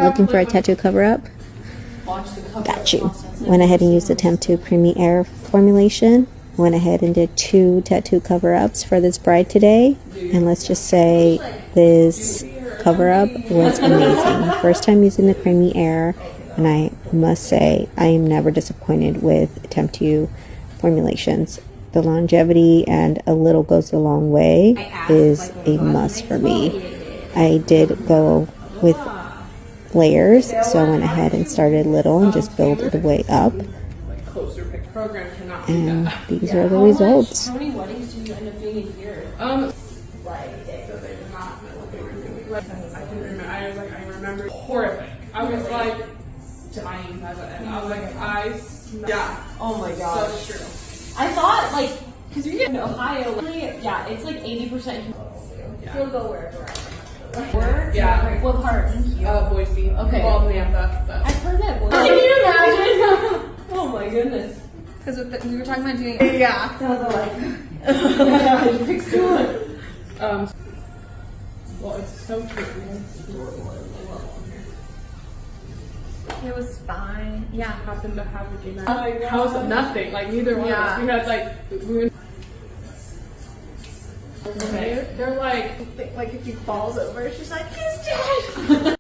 Looking for a tattoo cover-up? Got you. Went ahead and used the TEMPTU Creamy Air formulation. Went ahead and did 2 tattoo cover-ups for this bride today. And let's just say this cover-up was amazing. First time using the Creamy Air, and I must say I am never disappointed with TEMPTU formulations. The longevity and a little goes a long way is a must for me. I did go with layers, so I went ahead and started little and just built the way up. And these are the results. How many weddings did you end up being in here? I remember horrific. I was like dying by the end. I was like, yeah. Oh my god. So true. I thought because you're in Ohio, yeah, it's like 80%. We'll go wherever. Where? Yeah. What part? Boise. Okay. Well, Nampa. I've heard that. Can you imagine? Oh my goodness. Because we were talking about doing. Yeah. So I was like. Well, it's so tricky. It was fine. Yeah. Happened to have a game. How's nothing? Like neither one of us. We had we were. Okay. They're like if he falls over, she's like, he's dead.